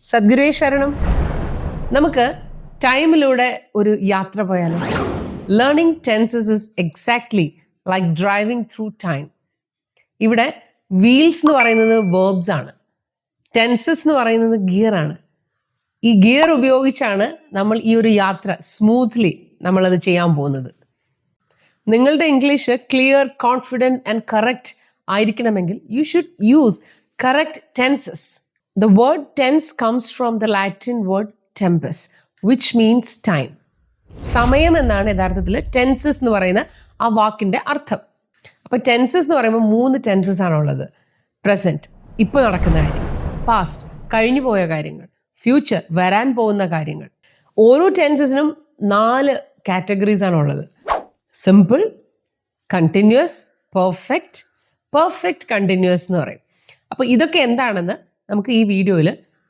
സദ്ഗുരേ ശരണം. നമുക്ക് ടൈമിലൂടെ ഒരു യാത്ര പോയാലോ? Learning tenses is exactly like driving through time. ഇവിടെ വീൽസ് എന്ന് പറയുന്നത് വേർബ്സ് ആണ്, ടെൻസസ് എന്ന് പറയുന്നത് ഗിയർ ആണ്. ഈ ഗിയർ ഉപയോഗിച്ചാണ് നമ്മൾ ഈ ഒരു യാത്ര സ്മൂത്ത്ലി നമ്മളത് ചെയ്യാൻ പോകുന്നത്. നിങ്ങളുടെ English clear, confident and correct ആയിരിക്കണമെങ്കിൽ you should use correct tenses. The word tense comes from the Latin word tempus, which means time. സമയം എന്നാണ് യഥാർത്ഥത്തിൽ ടെൻസസ് എന്ന് പറയുന്ന ആ വാക്കിൻ്റെ അർത്ഥം. അപ്പോൾ ടെൻസസ് എന്ന് പറയുമ്പോൾ 3 ടെൻസസ് ആണുള്ളത്. പ്രസൻറ്റ്, ഇപ്പോൾ നടക്കുന്ന കാര്യം; പാസ്റ്റ്, കഴിഞ്ഞു പോയ കാര്യങ്ങൾ; ഫ്യൂച്ചർ, വരാൻ പോകുന്ന കാര്യങ്ങൾ. ഓരോ ടെൻസസിനും 4 കാറ്റഗറീസ് ആണുള്ളത്. Simple, continuous, perfect, perfect continuous എന്ന് പറയും. അപ്പോൾ ഇതൊക്കെ എന്താണെന്ന് നമുക്ക് ഈ വീഡിയോയിൽ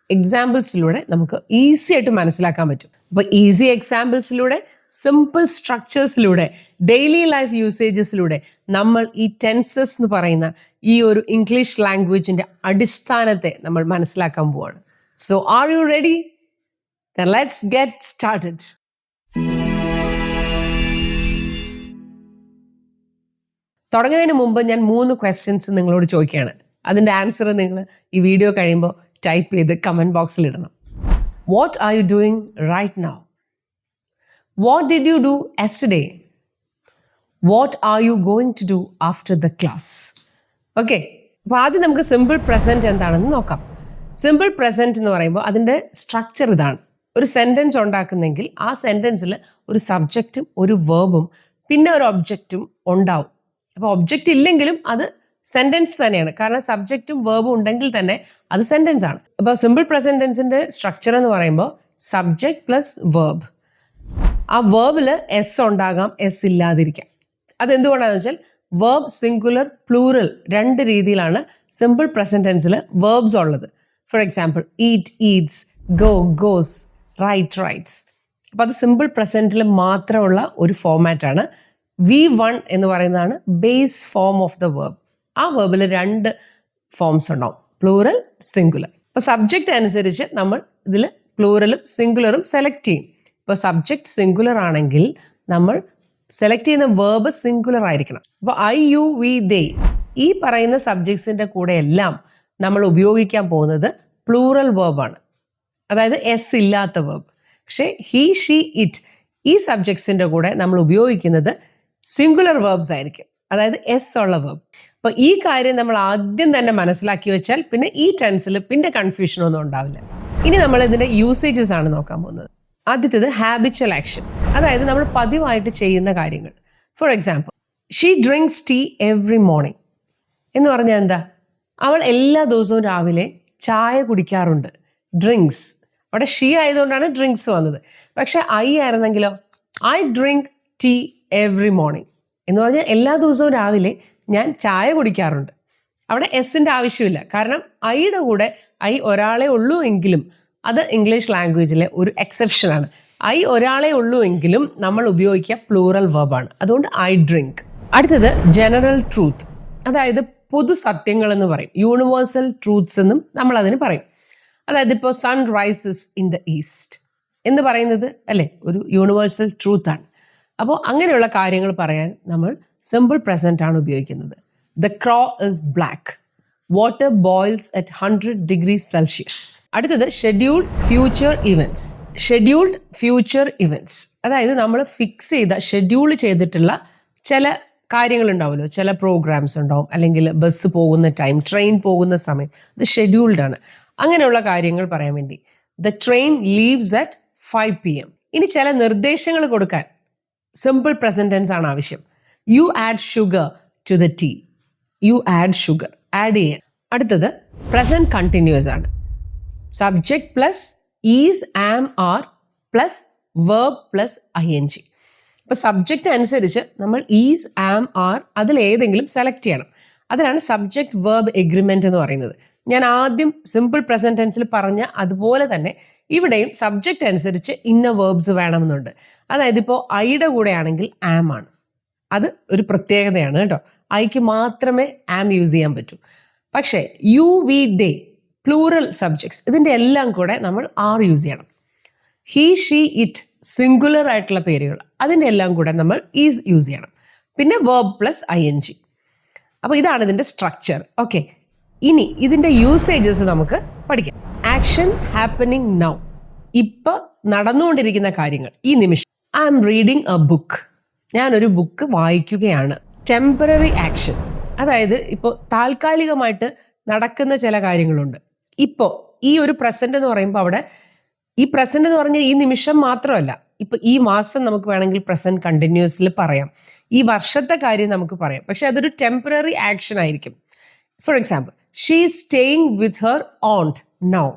എക്സാമ്പിൾസിലൂടെ നമുക്ക് ഈസി ആയിട്ട് മനസ്സിലാക്കാൻ പറ്റും. അപ്പോൾ ഈസി എക്സാമ്പിൾസിലൂടെ, സിമ്പിൾ സ്ട്രക്ചേഴ്സിലൂടെ, ഡെയിലി ലൈഫ് യൂസേജസിലൂടെ നമ്മൾ ഈ ടെൻസസ് എന്ന് പറയുന്ന ഈ ഒരു ഇംഗ്ലീഷ് ലാംഗ്വേജിൻ്റെ അടിസ്ഥാനത്തെ നമ്മൾ മനസ്സിലാക്കാൻ പോവാണ്. So are you ready? Then let's get started. തുടങ്ങുന്നതിന് മുമ്പ് ഞാൻ 3 ക്വസ്റ്റ്യൻസ് നിങ്ങളോട് ചോദിക്കുകയാണ്. അതിൻ്റെ ആൻസർ നിങ്ങൾ ഈ വീഡിയോ കഴിയുമ്പോൾ ടൈപ്പ് ചെയ്ത് കമൻറ്റ് ബോക്സിൽ ഇടണം. What are you doing right now? What did you do yesterday? What are you going to do after the class? Okay, അപ്പോൾ ആദ്യം നമുക്ക് സിമ്പിൾ പ്രസൻറ്റ് എന്താണെന്ന് നോക്കാം. സിമ്പിൾ പ്രസൻറ്റ് എന്ന് പറയുമ്പോൾ അതിൻ്റെ സ്ട്രക്ചർ ഇതാണ്. ഒരു സെൻറ്റൻസ് ഉണ്ടാക്കുന്നെങ്കിൽ ആ സെൻറ്റൻസിൽ ഒരു സബ്ജക്റ്റും ഒരു വേർബും പിന്നെ ഒരു ഒബ്ജക്റ്റും ഉണ്ടാവും. അപ്പോൾ ഒബ്ജക്റ്റ് ഇല്ലെങ്കിലും അത് സെൻറ്റൻസ് തന്നെയാണ്, കാരണം സബ്ജക്റ്റും വേർബും ഉണ്ടെങ്കിൽ തന്നെ അത് സെൻറ്റൻസ് ആണ്. അപ്പോൾ സിമ്പിൾ പ്രസൻറ്റ് ടെൻസിൻ്റെ സ്ട്രക്ചർ എന്ന് പറയുമ്പോൾ സബ്ജക്റ്റ് പ്ലസ് വേർബ്. ആ വേർബിൽ എസ് ഉണ്ടാകാം, എസ് ഇല്ലാതിരിക്കാം. അതെന്തുകൊണ്ടാണെന്ന് വെച്ചാൽ വേർബ് സിംഗുലർ, പ്ലൂറൽ 2 രീതിയിലാണ് സിമ്പിൾ പ്രസൻറ്റ് ടെൻസിൽ വേർബ്സ് ഉള്ളത്. For example, eat, eats; go, goes; write, writes. അപ്പോൾ അത് സിമ്പിൾ പ്രസൻറ്റിൽ മാത്രമുള്ള ഒരു ഫോമാറ്റാണ്. V1 എന്ന് പറയുന്നതാണ് base form of the verb. ആ വേർബിൽ 2 ഫോംസ് ഉണ്ടാവും, പ്ലൂറൽ, സിംഗുലർ. ഇപ്പോൾ സബ്ജക്റ്റ് അനുസരിച്ച് നമ്മൾ ഇതിൽ പ്ലൂറലും സിംഗുലറും സെലക്ട് ചെയ്യും. ഇപ്പോൾ സബ്ജക്റ്റ് സിംഗുലർ ആണെങ്കിൽ നമ്മൾ സെലക്ട് ചെയ്യുന്ന വേർബ് സിംഗുലർ ആയിരിക്കണം. അപ്പോൾ ഐ, യു, വി, ദേ ഈ പറയുന്ന സബ്ജക്ട്സിൻ്റെ കൂടെ എല്ലാം നമ്മൾ ഉപയോഗിക്കാൻ പോകുന്നത് പ്ലൂറൽ വേർബാണ്, അതായത് എസ് ഇല്ലാത്ത വേർബ്. പക്ഷേ ഹി, ഷീ, ഇറ്റ് ഈ സബ്ജക്ട്സിൻ്റെ കൂടെ നമ്മൾ ഉപയോഗിക്കുന്നത് സിംഗുലർ വേർബ്സ് ആയിരിക്കും, അതായത് എസ് ഉള്ള വേർബ്. അപ്പോൾ ഈ കാര്യം നമ്മൾ ആദ്യം തന്നെ മനസ്സിലാക്കി വെച്ചാൽ പിന്നെ ഈ ടെൻസിൽ പിന്നെ കൺഫ്യൂഷൻ ഒന്നും ഉണ്ടാവില്ല. ഇനി നമ്മൾ ഇതിൻ്റെ യൂസേജസ് ആണ് നോക്കാൻ പോകുന്നത്. ആദ്യത്തേത് ഹാബിച്വൽ ആക്ഷൻ, അതായത് നമ്മൾ പതിവായിട്ട് ചെയ്യുന്ന കാര്യങ്ങൾ. For example, she drinks tea every morning എന്ന് പറഞ്ഞാൽ എന്താ? അവൾ എല്ലാ ദിവസവും രാവിലെ ചായ കുടിക്കാറുണ്ട്. ഡ്രിങ്ക്സ്, അവിടെ ഷീ ആയതുകൊണ്ടാണ് ഡ്രിങ്ക്സ് വന്നത്. പക്ഷെ ഐ ആയിരുന്നെങ്കിലോ, I drink tea every morning എന്ന് പറഞ്ഞാൽ എല്ലാ ദിവസവും രാവിലെ ഞാൻ ചായ കുടിക്കാറുണ്ട്. അവിടെ എസിൻ്റെ ആവശ്യമില്ല, കാരണം ഐയുടെ കൂടെ ഐ ഒരാളെ ഉള്ളൂ എങ്കിലും അത് ഇംഗ്ലീഷ് ലാംഗ്വേജിലെ ഒരു എക്സെപ്ഷനാണ്. ഐ ഒരാളെ ഉള്ളൂ എങ്കിലും നമ്മൾ ഉപയോഗിക്കുക പ്ലൂറൽ വേർബാണ്. അതുകൊണ്ട് ഐ ഡ്രിങ്ക്. അടുത്തത് ജനറൽ ട്രൂത്ത്, അതായത് പൊതു സത്യങ്ങൾ എന്ന് പറയും. യൂണിവേഴ്സൽ ട്രൂത്ത്സ് എന്നും നമ്മൾ അതിന് പറയും. അതായത് ഇപ്പോൾ sun rises in the east എന്ന് പറയുന്നത് അല്ലേ ഒരു യൂണിവേഴ്സൽ ട്രൂത്താണ്. അപ്പോൾ അങ്ങനെയുള്ള കാര്യങ്ങൾ പറയാൻ നമ്മൾ സിമ്പിൾ പ്രസൻറ്റ് ആണ് ഉപയോഗിക്കുന്നത്. The crow is black; water boils at 100 degrees Celsius. അടുത്തത് scheduled future events. Scheduled future events അതായത് നമ്മൾ ഫിക്സ് ചെയ്ത, ഷെഡ്യൂൾ ചെയ്തിട്ടുള്ള ചില കാര്യങ്ങൾ ഉണ്ടാവുമല്ലോ, ചില പ്രോഗ്രാംസ് ഉണ്ടാവും, അല്ലെങ്കിൽ ബസ് പോകുന്ന ടൈം, ട്രെയിൻ പോകുന്ന സമയം, ഇത് ഷെഡ്യൂൾഡ് ആണ്. അങ്ങനെയുള്ള കാര്യങ്ങൾ പറയാൻ വേണ്ടി the train leaves at 5 PM. ഇനി ചില നിർദ്ദേശങ്ങൾ കൊടുക്കാൻ സിമ്പിൾ പ്രസൻറ്റ് ടെൻസ് ആണ് ആവശ്യം. You add sugar to the tea. You add sugar, add ചെയ്യാൻ. അടുത്തത് പ്രസൻറ്റ് കണ്ടിന്യൂസ് ആണ്. Subject plus is, am, are plus verb plus ING. ഇപ്പോൾ സബ്ജക്റ്റ് അനുസരിച്ച് നമ്മൾ ഈസ്, ആം, ആർ അതിലേതെങ്കിലും സെലക്ട് ചെയ്യണം. അതിനാണ് സബ്ജക്റ്റ് വേർബ് എഗ്രിമെൻ്റ് എന്ന് പറയുന്നത്. ഞാൻ ആദ്യം സിമ്പിൾ പ്രസൻറ്റ് ടെൻസിൽ പറഞ്ഞ അതുപോലെ തന്നെ ഇവിടെയും സബ്ജക്റ്റ് അനുസരിച്ച് ഇന്ന വേർബ്സ് വേണമെന്നുണ്ട്. അതായത് ഇപ്പോൾ ഐയുടെ കൂടെ ആണെങ്കിൽ ആം ആണ്, അത് ഒരു പ്രത്യേകതയാണ് കേട്ടോ. ഐക്ക് മാത്രമേ ആം യൂസ് ചെയ്യാൻ പറ്റൂ. പക്ഷേ യു, വി, ദേ പ്ലൂറൽ സബ്ജക്ട്സ് ഇതിൻ്റെ എല്ലാം കൂടെ നമ്മൾ ആർ യൂസ് ചെയ്യണം. ഹി, ഷീ, ഇറ്റ് സിംഗുലർ ആയിട്ടുള്ള പേരുകൾ അതിൻ്റെ എല്ലാം കൂടെ നമ്മൾ ഈസ് യൂസ് ചെയ്യണം. പിന്നെ വേർബ് പ്ലസ് ING. അപ്പോൾ ഇതാണ് ഇതിൻ്റെ സ്ട്രക്ചർ. ഓക്കെ, ഇനി ഇതിൻ്റെ യൂസേജസ് നമുക്ക് പഠിക്കാം. ആക്ഷൻ ഹാപ്പനിങ് നൗ, ഇപ്പം നടന്നുകൊണ്ടിരിക്കുന്ന കാര്യങ്ങൾ, ഈ നിമിഷം. I am reading a book, ഞാനൊരു ബുക്ക് വായിക്കുകയാണ്. ടെമ്പററി ആക്ഷൻ, അതായത് ഇപ്പോൾ താൽക്കാലികമായിട്ട് നടക്കുന്ന ചില കാര്യങ്ങളുണ്ട്. ഇപ്പോൾ ഈ ഒരു പ്രസന്റ് എന്ന് പറയുമ്പോൾ അവിടെ ഈ പ്രസന്റ് എന്ന് പറഞ്ഞാൽ ഈ നിമിഷം മാത്രമല്ല, ഇപ്പൊ ഈ മാസം നമുക്ക് വേണമെങ്കിൽ പ്രസന്റ് കണ്ടിന്യൂസിൽ പറയാം, ഈ വർഷത്തെ കാര്യം നമുക്ക് പറയാം, പക്ഷെ അതൊരു ടെമ്പററി ആക്ഷൻ ആയിരിക്കും. Four example, she is staying with her onto now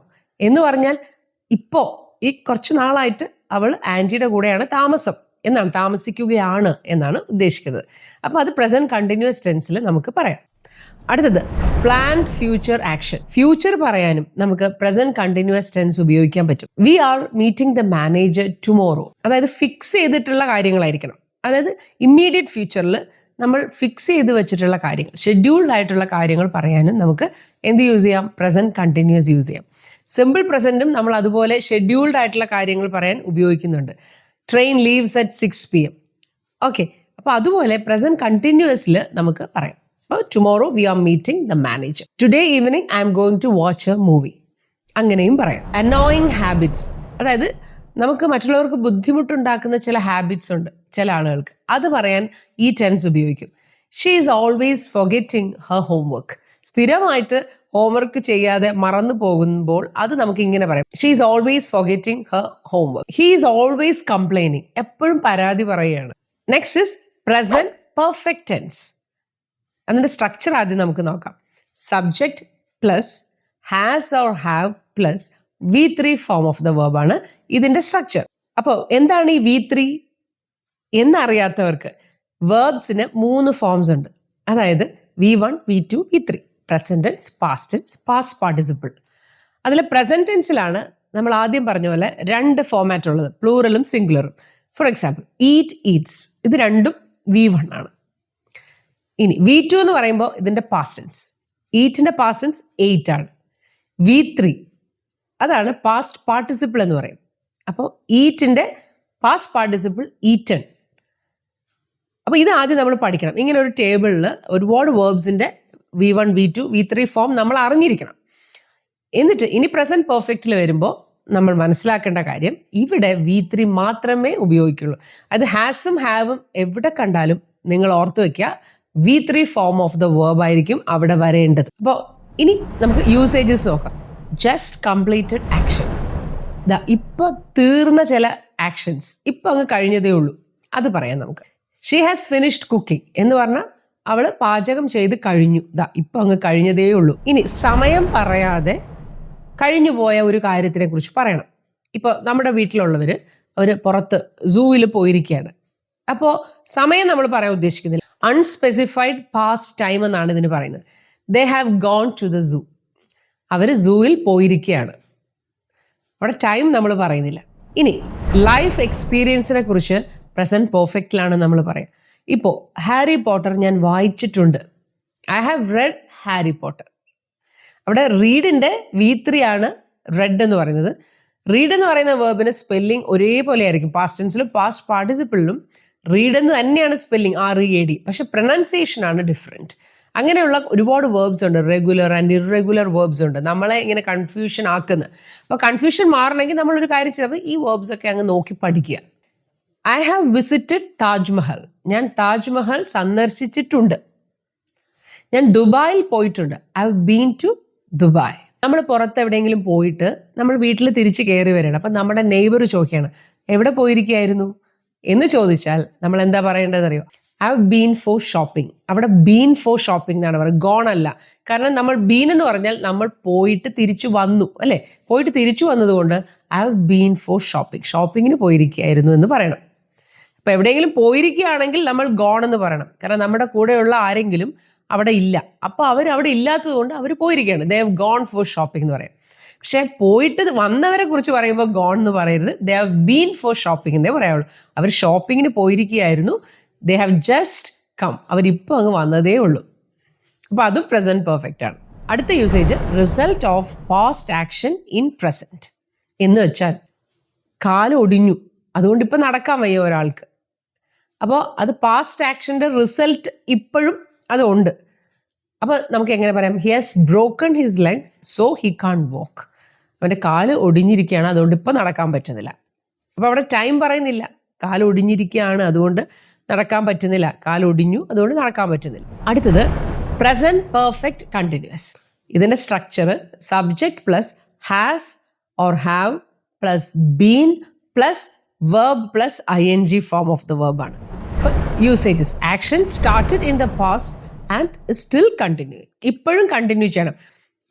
എന്ന് പറഞ്ഞാൽ ഇപ്പോ ഈ കുറച്ച് നാളായിട്ട് അവൾ ആൻറ്റിയുടെ കൂടെയാണ് താമസം എന്നാണ്, താമസിക്കുകയാണ് എന്നാണ് ഉദ്ദേശിക്കുന്നത്. അപ്പോൾ അത് പ്രസന്റ് കണ്ടിന്യൂസ് ടെൻസിൽ നമുക്ക് പറയാം. അടുത്തത് പ്ലാൻഡ് ഫ്യൂച്ചർ ആക്ഷൻ. ഫ്യൂച്ചർ പറയാനും നമുക്ക് പ്രസന്റ് കണ്ടിന്യൂസ് ടെൻസ് ഉപയോഗിക്കാൻ പറ്റും. We are meeting the manager tomorrow, അതായത് ഫിക്സ് ചെയ്തിട്ടുള്ള കാര്യങ്ങളായിരിക്കണം. അതായത് ഇമ്മീഡിയറ്റ് ഫ്യൂച്ചറിൽ നമ്മൾ ഫിക്സ് ചെയ്ത് വെച്ചിട്ടുള്ള കാര്യങ്ങൾ, ഷെഡ്യൂൾഡ് ആയിട്ടുള്ള കാര്യങ്ങൾ പറയാനും നമുക്ക് എന്ത് യൂസ് ചെയ്യാം? പ്രസന്റ് കണ്ടിന്യൂസ് യൂസ് ചെയ്യാം. സിമ്പിൾ പ്രസന്റും നമ്മൾ അതുപോലെ ഷെഡ്യൂൾഡ് ആയിട്ടുള്ള കാര്യങ്ങൾ പറയാൻ ഉപയോഗിക്കുന്നുണ്ട്. Train leaves at 6 PM. Okay, അപ്പോൾ അതുപോലെ പ്രസന്റ് കണ്ടിന്യൂസിൽ നമുക്ക് പറയാം. Tomorrow we are meeting the manager. Today evening I am going to watch a movie, അങ്ങനെയും പറയാം. അനോയിങ് ഹാബിറ്റ്സ്, അതായത് നമുക്ക് മറ്റുള്ളവർക്ക് ബുദ്ധിമുട്ടുണ്ടാക്കുന്ന ചില ഹാബിറ്റ്സ് ഉണ്ട് ചില ആളുകൾക്ക്, അത് പറയാൻ ഈ ടെൻസ് ഉപയോഗിക്കും. She is always forgetting her homework, സ്ഥിരമായിട്ട് ഹോംവർക്ക് ചെയ്യാതെ മറന്നു പോകുമ്പോൾ അത് നമുക്ക് ഇങ്ങനെ പറയാം, she is always forgetting her homework. He is always complaining, എപ്പോഴും പരാതി പറയുകയാണ്. Next is present perfect tense. അതിൻ്റെ സ്ട്രക്ചർ ആദ്യം നമുക്ക് നോക്കാം. Subject plus has or have plus V3 form of the verb ആണ് ഇതിൻ്റെ സ്ട്രക്ചർ. അപ്പോൾ എന്താണ് ഈ V3 എന്നറിയാത്തവർക്ക്, വേർബ്സിന് 3 ഫോംസ് ഉണ്ട്. അതായത് V1, V2, V3. Present tense, past tense, past participle. അതിൽ പ്രസന്റ് ടെൻസിലാണ് നമ്മൾ ആദ്യം പറഞ്ഞ പോലെ 2 ഫോമാറ്റ് ഉള്ളത്, പ്ലൂറലും സിംഗുലറും. ഫോർ എക്സാമ്പിൾ, ഈറ്റ്, ഈറ്റ്സ്, ഇത് രണ്ടും V1 ആണ്. ഇനി V2 എന്ന് പറയുമ്പോൾ ഇതിൻ്റെ പാസ്റ്റ് ടെൻസ്, ഈറ്റിൻ്റെ പാസ്റ്റ് ടെൻസ് 8 ആണ്. V3 അതാണ് പാസ്റ്റ് പാർട്ടിസിപ്പിൾ എന്ന് പറയും. അപ്പോൾ ഈറ്റിൻ്റെ പാസ്റ്റ് പാർട്ടിസിപ്പിൾ ഈറ്റൺ. അപ്പോൾ ഇത് ആദ്യം നമ്മൾ പഠിക്കണം. ഇങ്ങനെ ഒരു ടേബിളിൽ ഒരുപാട് വേർബ്സിൻ്റെ V1, V2, V3 ഫോം നമ്മൾ അറിഞ്ഞിരിക്കണം. എന്നിട്ട് ഇനി പ്രസന്റ് പെർഫെക്റ്റിൽ വരുമ്പോൾ നമ്മൾ മനസ്സിലാക്കേണ്ട കാര്യം, ഇവിടെ V3 മാത്രമേ ഉപയോഗിക്കുള്ളൂ. അത് ഹാസും ഹാവും എവിടെ കണ്ടാലും നിങ്ങൾ ഓർത്ത് വയ്ക്കുക, V3 form of the verb ആയിരിക്കും അവിടെ വരേണ്ടത്. അപ്പോൾ ഇനി നമുക്ക് യൂസേജസ് നോക്കാം. ജസ്റ്റ് കംപ്ലീറ്റഡ് ആക്ഷൻ, ഇപ്പൊ തീർന്ന ചില ആക്ഷൻസ്, ഇപ്പൊ അങ്ങ് കഴിഞ്ഞതേ ഉള്ളൂ, അത് പറയാം നമുക്ക്. ഷീ ഹാസ് ഫിനിഷ്ഡ് കുക്കിംഗ് എന്ന് പറഞ്ഞാൽ അവൾ പാചകം ചെയ്ത് കഴിഞ്ഞു, ഇപ്പൊ അങ്ങ് കഴിഞ്ഞതേ ഉള്ളൂ. ഇനി സമയം പറയാതെ കഴിഞ്ഞു പോയ ഒരു കാര്യത്തിനെ കുറിച്ച് പറയണം. ഇപ്പോൾ നമ്മുടെ വീട്ടിലുള്ളവർ അവർ പുറത്ത് സൂവിൽ പോയിരിക്കുകയാണ്. അപ്പോൾ സമയം നമ്മൾ പറയാൻ ഉദ്ദേശിക്കുന്നില്ല, അൺസ്പെസിഫൈഡ് പാസ്റ്റ് ടൈം എന്നാണ് ഇതിന് പറയുന്നത്. They have gone to the zoo, അവർ സൂവിൽ പോയിരിക്കുകയാണ്. അവിടെ ടൈം നമ്മൾ പറയുന്നില്ല. ഇനി ലൈഫ് എക്സ്പീരിയൻസിനെ കുറിച്ച് പ്രസന്റ് പെർഫെക്റ്റിലാണ് നമ്മൾ പറയുക. ഇപ്പോൾ ഹാരി പോട്ടർ ഞാൻ വായിച്ചിട്ടുണ്ട്, I have red Harry Potter. അവിടെ റീഡിൻ്റെ V3 ആണ് റെഡ് എന്ന് പറയുന്നത്. റീഡ് എന്ന് പറയുന്ന വേർബിന് സ്പെല്ലിംഗ് ഒരേപോലെ ആയിരിക്കും, പാസ്റ്റ് ടെൻസിലും പാസ്റ്റ് പാർട്ടിസിപ്പിളിലും റീഡ് എന്ന് തന്നെയാണ് സ്പെല്ലിംഗ്, READ, പക്ഷെ പ്രൊനൗൺസിയേഷൻ ആണ് ഡിഫറെൻറ്റ്. അങ്ങനെയുള്ള ഒരുപാട് വേർബ്സ് ഉണ്ട്, റെഗുലർ ആൻഡ് ഇറഗുലർ വേർബ്സ് ഉണ്ട്, നമ്മളെ ഇങ്ങനെ കൺഫ്യൂഷൻ ആക്കുന്നത്. അപ്പോൾ കൺഫ്യൂഷൻ മാറണമെങ്കിൽ നമ്മളൊരു കാര്യം ചെയ്തത് ഈ വേർബ്സ് ഒക്കെ അങ്ങ് നോക്കി പഠിക്കുക. ഐ ഹാവ് വിസിറ്റഡ് താജ്മഹൽ, ഞാൻ താജ്മഹൽ സന്ദർശിച്ചിട്ടുണ്ട്. ഞാൻ ദുബായിൽ പോയിട്ടുണ്ട്, I have been to Dubai. നമ്മൾ പുറത്ത് എവിടെയെങ്കിലും പോയിട്ട് നമ്മൾ വീട്ടിൽ തിരിച്ച് കയറി വരികയാണ്. അപ്പം നമ്മുടെ നെയ്ബർ ചോദിക്കുകയാണ്, എവിടെ പോയിരിക്കുകയായിരുന്നു എന്ന് ചോദിച്ചാൽ നമ്മൾ എന്താ പറയേണ്ടത് അറിയോ? I have been four shopping. അവിടെ ബീൻ ഫോർ ഷോപ്പിംഗ് എന്നാണ് പറയുന്നത്, ഗോൺ അല്ല. കാരണം നമ്മൾ ബീൻ എന്ന് പറഞ്ഞാൽ നമ്മൾ പോയിട്ട് തിരിച്ചു വന്നു, അല്ലേ? പോയിട്ട് തിരിച്ചു വന്നതുകൊണ്ട് I have been four shopping, ഷോപ്പിങ്ങിന് പോയിരിക്കുകയായിരുന്നു എന്ന് പറയണം. അപ്പോൾ എവിടെയെങ്കിലും പോയിരിക്കുകയാണെങ്കിൽ നമ്മൾ ഗോൺ എന്ന് പറയണം, കാരണം നമ്മുടെ കൂടെയുള്ള ആരെങ്കിലും അവിടെ ഇല്ല, അപ്പോൾ അവർ അവിടെ ഇല്ലാത്തത് കൊണ്ട് അവർ പോയിരിക്കുകയാണ്, they have gone for shopping എന്ന് പറയും. പക്ഷെ പോയിട്ട് വന്നവരെ കുറിച്ച് പറയുമ്പോൾ ഗോൺ എന്ന് പറയരുത്, they have been four shopping എന്നേ പറയാവുള്ളൂ. അവർ ഷോപ്പിങ്ങിന് പോയിരിക്കുകയായിരുന്നു, ദേ ഹാവ് ജസ്റ്റ് കം, അവരിപ്പോൾ അങ്ങ് വന്നതേ ഉള്ളൂ. അപ്പോൾ അതും പ്രസന്റ് പെർഫെക്റ്റ് ആണ്. അടുത്ത usage result of past action in present എന്ന് വെച്ചാൽ കാല് ഒടിഞ്ഞു, അതുകൊണ്ട് ഇപ്പം നടക്കാൻ വയ്യ ഒരാൾക്ക്. അപ്പോൾ അത് പാസ്റ്റ് ആക്ഷൻ്റെ റിസൾട്ട് ഇപ്പോഴും അതുണ്ട്. അപ്പോൾ നമുക്ക് എങ്ങനെ പറയാം? He has broken his leg so he can't walk. അവൻ്റെ കാല് ഒടിഞ്ഞിരിക്കുകയാണ്, അതുകൊണ്ട് ഇപ്പം നടക്കാൻ പറ്റുന്നില്ല. അപ്പോൾ അവിടെ ടൈം പറയുന്നില്ല, കാല് ഒടിഞ്ഞിരിക്കുകയാണ് അതുകൊണ്ട് നടക്കാൻ പറ്റുന്നില്ല, കാലൊടിഞ്ഞു അതുകൊണ്ട് നടക്കാൻ പറ്റുന്നില്ല. അടുത്തത് പ്രസന്റ് പെർഫെക്റ്റ് കണ്ടിന്യൂസ്. ഇതിൻ്റെ structure subject plus has or have plus been plus verb plus ING form of the verb ആണ്. Usages action started in the past and still continuing. ഇപ്പോഴും കണ്ടിന്യൂ ചെയ്യണം.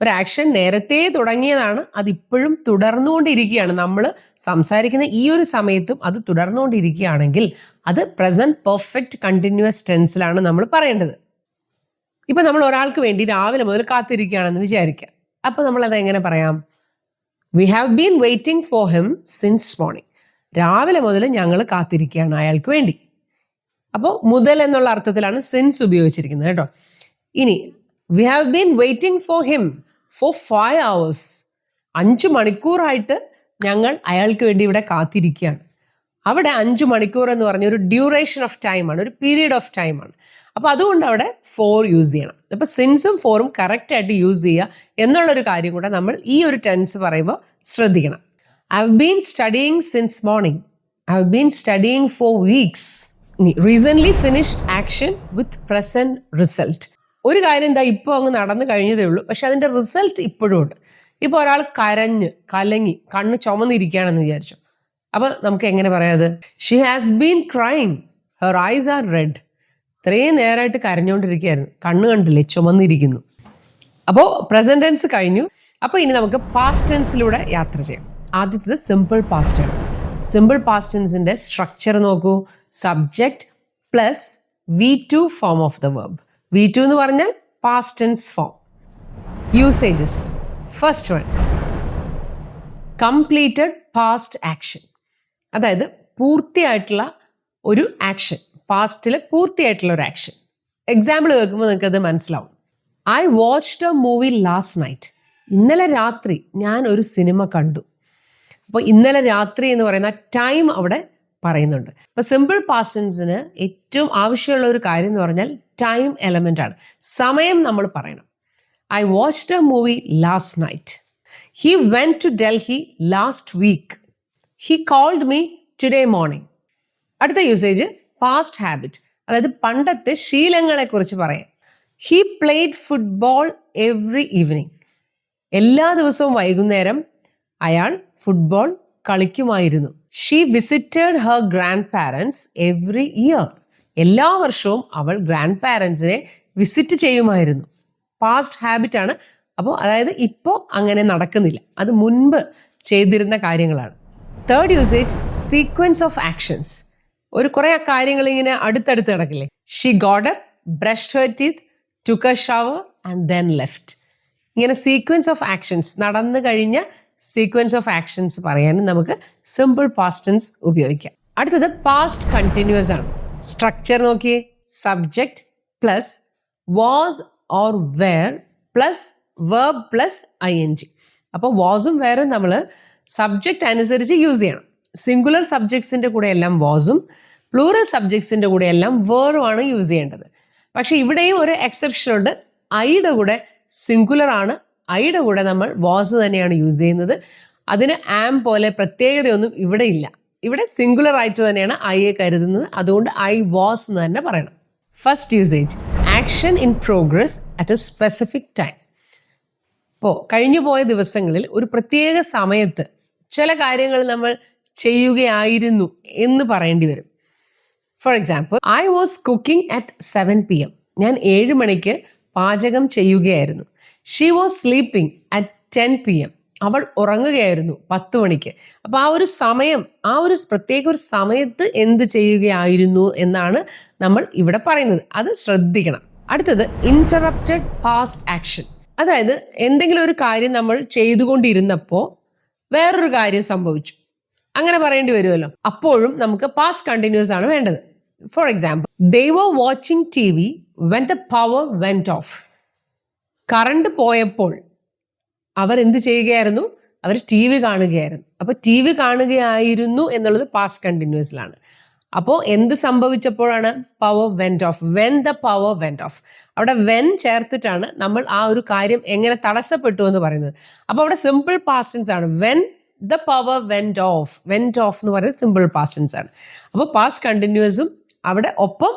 ഒരു ആക്ഷൻ നേരത്തെ തുടങ്ങിയതാണ്, അത് ഇപ്പോഴും തുടർന്നുകൊണ്ടിരിക്കുകയാണ്. നമ്മൾ സംസാരിക്കുന്ന ഈ ഒരു സമയത്തും അത് തുടർന്നുകൊണ്ടിരിക്കുകയാണെങ്കിൽ അത് പ്രസന്റ് പെർഫെക്റ്റ് കണ്ടിന്യൂസ് ടെൻസിലാണ് നമ്മൾ പറയേണ്ടത്. ഇപ്പം നമ്മൾ ഒരാൾക്ക് വേണ്ടി രാവിലെ മുതൽ കാത്തിരിക്കുകയാണെന്ന് വിചാരിക്കുക. അപ്പോൾ നമ്മളത് എങ്ങനെ പറയാം? We have been waiting for him since morning. രാവിലെ മുതൽ ഞങ്ങൾ കാത്തിരിക്കുകയാണ് അയാൾക്ക് വേണ്ടി. അപ്പോൾ മുതൽ എന്നുള്ള അർത്ഥത്തിലാണ് സിൻസ് ഉപയോഗിച്ചിരിക്കുന്നത് കേട്ടോ. ഇനി we have been waiting for him for 5 hours. 5 മണിക്കൂറായിട്ട് ഞങ്ങൾ അയാൾക്ക് വേണ്ടി ഇവിടെ കാത്തിരിക്കുകയാണ്. അവിടെ 5 മണിക്കൂർ എന്ന് പറഞ്ഞ ഒരു ഡ്യൂറേഷൻ ഓഫ് ടൈമാണ്, ഒരു പീരീഡ് ഓഫ് ടൈമാണ്. അപ്പോൾ അതുകൊണ്ട് അവിടെ 4 യൂസ് ചെയ്യണം. അപ്പോൾ സിൻസും 4ഉം കറക്റ്റായിട്ട് യൂസ് ചെയ്യുക എന്നുള്ളൊരു കാര്യം കൂടെ നമ്മൾ ഈ ഒരു ടെൻസ് പറയുമ്പോൾ ശ്രദ്ധിക്കണം. I have been studying since morning. I have been studying four weeks. Recently finished action with present result. ഒരു കാര്യം എന്താ ഇപ്പോൾ അങ്ങ് നടന്നു കഴിഞ്ഞതേ ഉള്ളൂ, പക്ഷെ അതിൻ്റെ റിസൾട്ട് ഇപ്പോഴും ഉണ്ട്. ഇപ്പോൾ ഒരാൾ കരഞ്ഞ് കലങ്ങി കണ്ണ് ചുമന്നിരിക്കുകയാണെന്ന് വിചാരിച്ചു. അപ്പോൾ നമുക്ക് എങ്ങനെ പറയാത്? She has been crying, her eyes are red. ഇത്രയും നേരമായിട്ട് കരഞ്ഞുകൊണ്ടിരിക്കുകയായിരുന്നു, കണ്ണ് കണ്ടില്ലേ ചുമന്നിരിക്കുന്നു. അപ്പോൾ പ്രസന്റ് ടെൻസ് കഴിഞ്ഞു. അപ്പോൾ ഇനി നമുക്ക് പാസ്റ്റ് ടെൻസിലൂടെ യാത്ര ചെയ്യാം. ആദ്യത്തേത് സിമ്പിൾ പാസ്റ്റ് ആണ്. സിമ്പിൾ പാസ്റ്റ് ടെൻസിൻ്റെ സ്ട്രക്ചർ നോക്കൂ. Subject plus V2 form of the verb. V2 എന്ന് പറഞ്ഞാൽ past tense form. Usages. First one completed past action, അതായത് പൂർത്തിയായിട്ടുള്ള ഒരു ആക്ഷൻ, പാസ്റ്റിൽ പൂർത്തിയായിട്ടുള്ള ഒരു ആക്ഷൻ. എക്സാമ്പിൾ കേൾക്കുമ്പോൾ നിങ്ങൾക്കത് മനസ്സിലാവും. I watched a movie last night. ഇന്നലെ രാത്രി ഞാൻ ഒരു സിനിമ കണ്ടു. അപ്പോൾ ഇന്നലെ രാത്രി എന്ന് പറയുന്ന ടൈം അവിടെ പറയുന്നുണ്ട്. അപ്പോൾ സിമ്പിൾ പാസ്റ്റ് ടെൻസിന് ഏറ്റവും ആവശ്യമുള്ള ഒരു കാര്യം എന്ന് പറഞ്ഞാൽ ടൈം എലമെൻ്റ് ആണ്. സമയം നമ്മൾ പറയണം. I watched a movie last night. He went to Delhi last week. He called me today morning. അടുത്ത യൂസേജ് പാസ്റ്റ് ഹാബിറ്റ്, അതായത് പണ്ടത്തെ ശീലങ്ങളെക്കുറിച്ച് പറയാം. He played football every evening. എല്ലാ ദിവസവും വൈകുന്നേരം അയാൾ ഫുട്ബോൾ കളിക്കുമായിരുന്നു. She visited her grandparents every year. എല്ലാ വർഷവും അവൾ ഗ്രാൻഡ് പാരൻസിനെ വിസിറ്റ് ചെയ്യുമായിരുന്നു. പാസ്റ്റ് ഹാബിറ്റ് ആണ്. അപ്പോൾ അതായത് ഇപ്പോൾ അങ്ങനെ നടക്കുന്നില്ല, അത് മുൻപ് ചെയ്തിരുന്ന കാര്യങ്ങളാണ്. Third usage sequence of actions. ഒരു കുറേ കാര്യങ്ങൾ ഇങ്ങനെ അടുത്തടുത്ത് കിടക്കില്ലേ. She got up, brushed her teeth, took a shower and then left. ഇങ്ങനെ സീക്വൻസ് ഓഫ് ആക്ഷൻസ്, നടന്നു കഴിഞ്ഞ സീക്വൻസ് ഓഫ് ആക്ഷൻസ് പറയാനും നമുക്ക് സിമ്പിൾ പാസ്റ്റ് ടെൻസ് ഉപയോഗിക്കാം. അടുത്തത് പാസ്റ്റ് കണ്ടിന്യൂസ് ആണ്. സ്ട്രക്ചർ നോക്കിയേ. Subject plus was or were plus verb plus ING. അപ്പോൾ വാസും വെയറും നമ്മൾ സബ്ജക്റ്റ് അനുസരിച്ച് യൂസ് ചെയ്യണം. സിംഗുലർ സബ്ജക്ട്സിൻ്റെ കൂടെ എല്ലാം വാസും പ്ലൂറൽ സബ്ജക്ട്സിൻ്റെ കൂടെ എല്ലാം വേറുമാണ് യൂസ് ചെയ്യേണ്ടത്. പക്ഷേ ഇവിടെയും ഒരു എക്സെപ്ഷൻ ഉണ്ട്. ഐയുടെ കൂടെ സിംഗുലർ ആണ്, ഐയുടെ കൂടെ നമ്മൾ വാസ് തന്നെയാണ് യൂസ് ചെയ്യുന്നത്. അതിന് ആം പോലെ പ്രത്യേകതയൊന്നും ഇവിടെ ഇല്ല. ഇവിടെ സിംഗുലർ ആയിട്ട് തന്നെയാണ് ഐയെ കരുതുന്നത്. അതുകൊണ്ട് ഐ വാസ് എന്ന് തന്നെ പറയണം. First usage action in progress at A specific time. ഇപ്പോൾ കഴിഞ്ഞു പോയ ദിവസങ്ങളിൽ ഒരു പ്രത്യേക സമയത്ത് ചില കാര്യങ്ങൾ നമ്മൾ ചെയ്യുകയായിരുന്നു എന്ന് പറയേണ്ടി വരും. For example, I was cooking at 7 PM. ഞാൻ 7 മണിക്ക് പാചകം ചെയ്യുകയായിരുന്നു. She was sleeping at 10 PM. അവൾ ഉറങ്ങുകയായിരുന്നു 10 മണിക്ക്. അപ്പോൾ ആ ഒരു സമയം, ആ ഒരു പ്രത്യേക ഒരു സമയത്ത് എന്ത് ചെയ്യുകയായിരുന്നു എന്നാണ് നമ്മൾ ഇവിടെ പറയുന്നത്. അത് ശ്രദ്ധിക്കണം. അടുത്തത് ഇൻറ്ററപ്റ്റഡ് പാസ്റ്റ് ആക്ഷൻ, അതായത് എന്തെങ്കിലും ഒരു കാര്യം നമ്മൾ ചെയ്തുകൊണ്ടിരുന്നപ്പോൾ വേറൊരു കാര്യം സംഭവിച്ചു, അങ്ങനെ പറയേണ്ടി വരുമല്ലോ. അപ്പോഴും നമുക്ക് പാസ്റ്റ് കണ്ടിന്യൂസ് ആണ് വേണ്ടത്. For example, they were watching TV when the power went off. കറണ്ട് പോയപ്പോൾ അവർ എന്ത് ചെയ്യുകയായിരുന്നു? അവർ ടി വി കാണുകയായിരുന്നു. അപ്പോൾ ടി വി കാണുകയായിരുന്നു എന്നുള്ളത് പാസ്റ്റ് കണ്ടിന്യൂസിലാണ്. അപ്പോൾ എന്ത് സംഭവിച്ചപ്പോഴാണ്? Power went off. When the power went off. അവിടെ വെൻ ചേർത്തിട്ടാണ് നമ്മൾ ആ ഒരു കാര്യം എങ്ങനെ തടസ്സപ്പെട്ടു എന്ന് പറയുന്നത്. അപ്പോൾ അവിടെ സിമ്പിൾ പാസ്റ്റ് ടെൻസ് ആണ്. When the power went of. Went off എന്ന് പറയുന്നത് സിമ്പിൾ പാസ്റ്റ് ടെൻസ് ആണ്. അപ്പോൾ പാസ്റ്റ് കണ്ടിന്യൂസും അവിടെ ഒപ്പം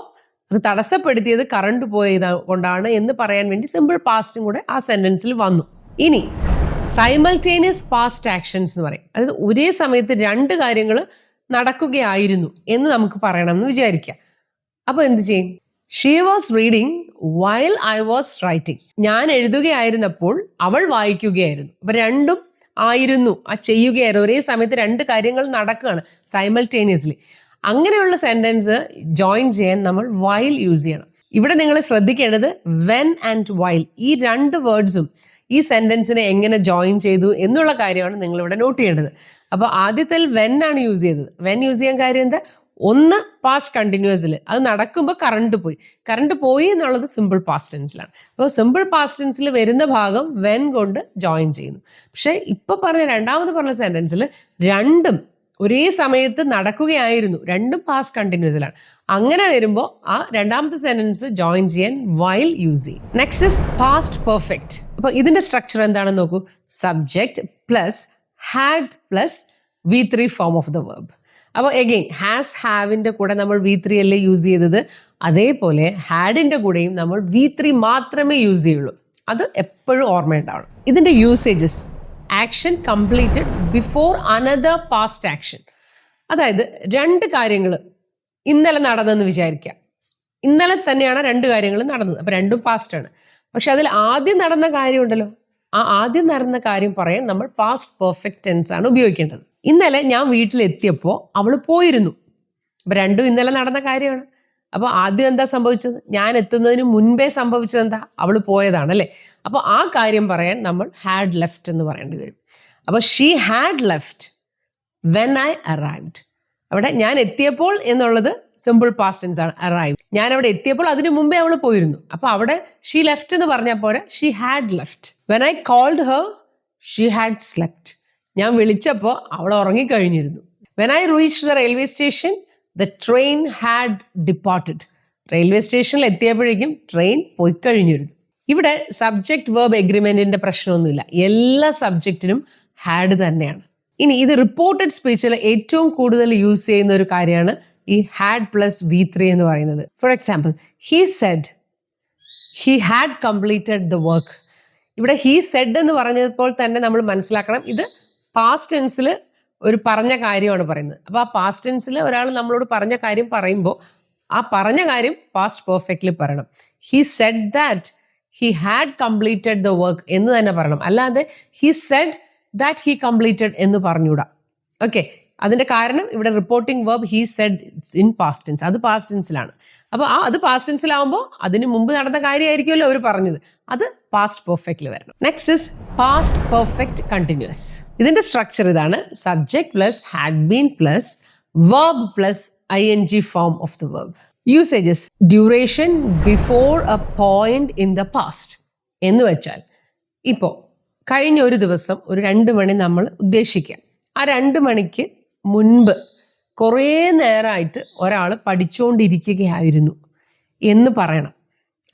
അത് തടസ്സപ്പെടുത്തിയത് കറണ്ട് പോയത് കൊണ്ടാണ് എന്ന് പറയാൻ വേണ്ടി സിമ്പിൾ പാസ്റ്റും കൂടെ ആ സെന്റൻസിൽ വന്നു. ഇനി സൈമൾട്ടേനിയസ് പാസ്റ്റ് ആക്ഷൻസ് എന്ന് പറയും. അതായത് ഒരേ സമയത്ത് രണ്ട് കാര്യങ്ങൾ നടക്കുകയായിരുന്നു എന്ന് നമുക്ക് പറയണം എന്ന് വിചാരിക്കാം. അപ്പൊ എന്ത് ചെയ്യും? She was reading while I was writing. ഞാൻ എഴുതുകയായിരുന്നപ്പോൾ അവൾ വായിക്കുകയായിരുന്നു. അപ്പൊ രണ്ടും ആയിരുന്നു, ആ ചെയ്യുകയായിരുന്നു. ഒരേ സമയത്ത് രണ്ട് കാര്യങ്ങൾ നടക്കുകയാണ് സൈമൾട്ടേനിയസ്ലി. അങ്ങനെയുള്ള സെന്റൻസ് ജോയിൻ ചെയ്യാൻ നമ്മൾ വൈൽ യൂസ് ചെയ്യണം. ഇവിടെ നിങ്ങൾ ശ്രദ്ധിക്കേണ്ടത് വെൻ ആൻഡ് വൈൽ, ഈ രണ്ട് വേർഡ്സും ഈ സെന്റൻസിനെ എങ്ങനെ ജോയിൻ ചെയ്തു എന്നുള്ള കാര്യമാണ് നിങ്ങൾ ഇവിടെ നോട്ട് ചെയ്യേണ്ടത്. അപ്പോൾ ആദ്യത്തിൽ വെൻ ആണ് യൂസ് ചെയ്തത്. വെൻ യൂസ് ചെയ്യാൻ കാര്യം എന്താ? ഒന്ന് പാസ്റ്റ് കണ്ടിന്യൂസിൽ അത് നടക്കുമ്പോൾ കറണ്ട് പോയി എന്നുള്ളത് സിമ്പിൾ പാസ്റ്റ് ടെൻസിലാണ്. അപ്പോൾ സിമ്പിൾ പാസ്റ്റ് ടെൻസിൽ വരുന്ന ഭാഗം വെൻ കൊണ്ട് ജോയിൻ ചെയ്യുന്നു. പക്ഷെ ഇപ്പൊ രണ്ടാമത് പറഞ്ഞ സെന്റൻസിൽ രണ്ടും ഒരേ സമയത്ത് നടക്കുകയായിരുന്നു, രണ്ടും പാസ്റ്റ് കണ്ടിന്യൂസിലാണ്. അങ്ങനെ വരുമ്പോൾ ആ രണ്ടാമത്തെ സെന്റൻസ് ജോയിൻ ചെയ്യാൻ വൈൽ യൂസ് ചെയ്യും. Next is past perfect. അപ്പൊ ഇതിന്റെ സ്ട്രക്ചർ എന്താണെന്ന് നോക്കൂ. Subject plus had plus V3 form of the verb. അപ്പോൾ എഗെയിൻ ഹാസ് ഹാവിന്റെ കൂടെ നമ്മൾ V3 അല്ലേ യൂസ് ചെയ്തത്, അതേപോലെ ഹാഡിന്റെ കൂടെയും നമ്മൾ V3 മാത്രമേ യൂസ് ചെയ്യുള്ളൂ. അത് എപ്പോഴും ഓർമ്മയുണ്ടാവണം. ഇതിന്റെ usages: action completed before another past action. അതായത് രണ്ട് കാര്യങ്ങൾ ഇന്നലെ നടന്നെന്ന് വിചാരിക്കാം. ഇന്നലെ തന്നെയാണ് രണ്ട് കാര്യങ്ങൾ നടന്നത്, അപ്പൊ രണ്ടും പാസ്റ്റ് ആണ്. പക്ഷെ അതിൽ ആദ്യം നടന്ന കാര്യം ഉണ്ടല്ലോ, ആ ആദ്യം നടന്ന കാര്യം പറയാൻ നമ്മൾ പാസ്റ്റ് പെർഫെക്റ്റ് ടെൻസ് ആണ് ഉപയോഗിക്കേണ്ടത്. ഇന്നലെ ഞാൻ വീട്ടിലെത്തിയപ്പോൾ അവൾ പോയിരുന്നു. അപ്പൊ രണ്ടും ഇന്നലെ നടന്ന കാര്യമാണ്. അപ്പോൾ ആദ്യം എന്താ സംഭവിച്ചത്? ഞാൻ എത്തുന്നതിന് മുൻപേ സംഭവിച്ചത് എന്താ? അവൾ പോയതാണ് അല്ലേ. അപ്പോൾ ആ കാര്യം പറയാൻ നമ്മൾ ഹാഡ് ലെഫ്റ്റ് എന്ന് പറയേണ്ടി വരും. അപ്പോൾ she had left when I arrived. അവിടെ ഞാൻ എത്തിയപ്പോൾ എന്നുള്ളത് സിമ്പിൾ പാസ്റ്റ് ടെൻസ് ആണ്. അറൈവ്, ഞാൻ അവിടെ എത്തിയപ്പോൾ അതിനു മുമ്പേ അവൾ പോയിരുന്നു. അപ്പൊ അവിടെ ഷീ ലെഫ്റ്റ് എന്ന് പറഞ്ഞാൽ പോരാ, she had left. When I called her she had slept. ഞാൻ വിളിച്ചപ്പോൾ അവൾ ഉറങ്ങിക്കഴിഞ്ഞിരുന്നു. When I reach the railway station the train had departed. Railway സ്റ്റേഷനിൽ എത്തിയപ്പോഴേക്കും ട്രെയിൻ പോയി കഴിഞ്ഞിരുന്നു. ഇവിടെ സബ്ജക്ട് വെർബ് എഗ്രിമെന്റിന്റെ പ്രശ്നമൊന്നുമില്ല, എല്ലാ സബ്ജക്റ്റിനും ഹാഡ് തന്നെയാണ്. ഇനി ഇത് റിപ്പോർട്ടഡ് സ്പീച്ചിൽ ഏറ്റവും കൂടുതൽ യൂസ് ചെയ്യുന്ന ഒരു കാര്യമാണ് ഈ ഹാഡ് പ്ലസ് V3 എന്ന് പറയുന്നത്. For example, he said he had completed the work. ഇവിടെ ഹി സെഡ് എന്ന് പറഞ്ഞപ്പോൾ തന്നെ നമ്മൾ മനസ്സിലാക്കണം, ഇത് പാസ്റ്റ് ടെൻസിൽ ഒരു പറഞ്ഞ കാര്യമാണ് പറയുന്നത്. അപ്പോൾ ആ പാസ്റ്റ് ടെൻസിൽ ഒരാൾ നമ്മളോട് പറഞ്ഞ കാര്യം പറയുമ്പോൾ ആ പറഞ്ഞ കാര്യം പാസ്റ്റ് പെർഫെക്റ്റ്ലി പറയണം. He said that he had completed the work എന്ന് തന്നെ പറയണം. അല്ലാതെ he said that he completed എന്ന് പറഞ്ഞുകൂടാ. ഓക്കെ, അതിന്റെ കാരണം ഇവിടെ reporting verb he said in past tense, അത് പാസ്റ്റ് ടെൻസിലാണ്. അപ്പോൾ അത് പാസ്റ്റ് ടെൻസിലാവുമ്പോൾ അതിന് മുമ്പ് നടന്ന കാര്യമായിരിക്കുമല്ലോ അവർ പറഞ്ഞത്, അത് പാസ്റ്റ് പെർഫെക്റ്റ്ലി വരണം. Next is past perfect continuous. ഇതിന്റെ സ്ട്രക്ചർ ഇതാണ്: subject plus had been plus verb plus ING form of the verb. Usages: duration before A point in the past. എന്ന് വെച്ചാൽ ഇപ്പോൾ കഴിഞ്ഞ ഒരു ദിവസം ഒരു 2 മണി നമ്മൾ ഉദ്ദേശിക്കുക. ആ 2 മണിക്ക് മുൻപ് കുറേ നേരമായിട്ട് ഒരാൾ പഠിച്ചുകൊണ്ടിരിക്കുകയായിരുന്നു എന്ന് പറയണം.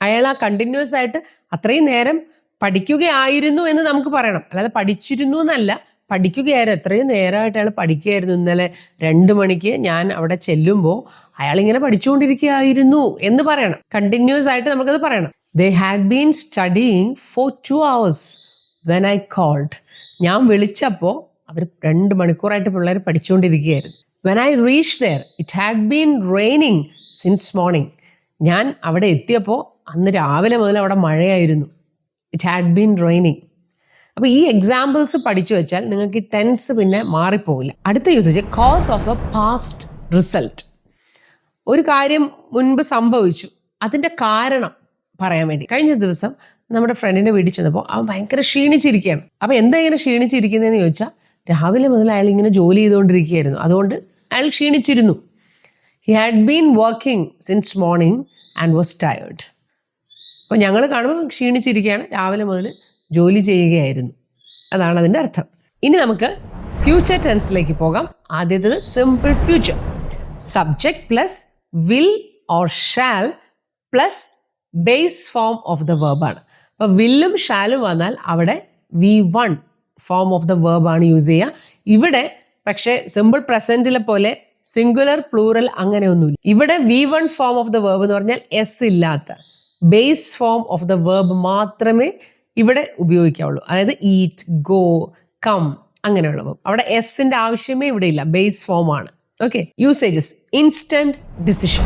അയാൾ ആ കണ്ടിന്യൂസ് ആയിട്ട് അത്രയും നേരം പഠിക്കുകയായിരുന്നു എന്ന് നമുക്ക് പറയണം. അല്ലാതെ പഠിച്ചിരുന്നു എന്നല്ല, പഠിക്കുകയായിരുന്നു. എത്രയും നേരമായിട്ട് അയാൾ പഠിക്കുകയായിരുന്നു. ഇന്നലെ 2 മണിക്ക് ഞാൻ അവിടെ ചെല്ലുമ്പോൾ അയാൾ ഇങ്ങനെ പഠിച്ചുകൊണ്ടിരിക്കുകയായിരുന്നു എന്ന് പറയണം. കണ്ടിന്യൂസ് ആയിട്ട് നമുക്കത് പറയണം. They had been studying for 2 hours when I called. ഞാൻ വിളിച്ചപ്പോൾ അവർ 2 മണിക്കൂറായിട്ട് പിള്ളേർ പഠിച്ചുകൊണ്ടിരിക്കുകയായിരുന്നു. When I reach there it had been raining since morning. ഞാൻ അവിടെ എത്തിയപ്പോൾ അന്ന് രാവിലെ മുതൽ അവിടെ മഴയായിരുന്നു. It had been raining. അപ്പോൾ ഈ എക്സാമ്പിൾസ് പഠിച്ചു വെച്ചാൽ നിങ്ങൾക്ക് ഈ ടെൻസ് പിന്നെ മാറിപ്പോവില്ല. അടുത്ത usage cause of a past result. ഒരു കാര്യം മുൻപ് സംഭവിച്ചു, അതിൻ്റെ കാരണം പറയാൻ വേണ്ടി. കഴിഞ്ഞ ദിവസം നമ്മുടെ ഫ്രണ്ടിൻ്റെ വീട്ടിൽ ചെന്നപ്പോൾ അവൻ ഭയങ്കര ക്ഷീണിച്ചിരിക്കുകയാണ്. അപ്പോൾ എന്താ ഇങ്ങനെ ക്ഷീണിച്ചിരിക്കുന്നതെന്ന് ചോദിച്ചാൽ, രാവിലെ മുതൽ അയാൾ ഇങ്ങനെ ജോലി ചെയ്തുകൊണ്ടിരിക്കുകയായിരുന്നു, അതുകൊണ്ട് അയാൾ ക്ഷീണിച്ചിരുന്നു. He had been working since morning and was tired. അപ്പോൾ ഞങ്ങൾ കാണുമ്പോൾ ക്ഷീണിച്ചിരിക്കുകയാണ്, രാവിലെ മുതൽ ജോലി ചെയ്യുകയായിരുന്നു, അതാണ് അതിൻ്റെ അർത്ഥം. ഇനി നമുക്ക് ഫ്യൂച്ചർ ടെൻസിലേക്ക് പോകാം. ആദ്യത്തേത് simple future. Subject plus will or shall plus base form of the വെർബാണ്. അപ്പോൾ വില്ലും ഷാലും വന്നാൽ അവിടെ V1 ഫോം ഓഫ് ദ വെർബാണ് യൂസ് ചെയ്യുക. ഇവിടെ പക്ഷേ സിമ്പിൾ പ്രസന്റിലെ പോലെ സിംഗുലർ പ്ലൂറൽ അങ്ങനെയൊന്നുമില്ല. ഇവിടെ V1 form of the verb എന്ന് പറഞ്ഞാൽ എസ് ഇല്ലാത്ത base form of the verb മാത്രമേ ഇവിടെ ഉപയോഗിക്കാവുള്ളൂ. അതായത് ഈറ്റ്, ഗോ, കം അങ്ങനെയുള്ള വെർബ്. അവിടെ എസിന്റെ ആവശ്യമേ ഇവിടെ ഇല്ല, ബേസ് ഫോം ആണ്. ഓക്കെ. യൂസേജസ്. Instant decision.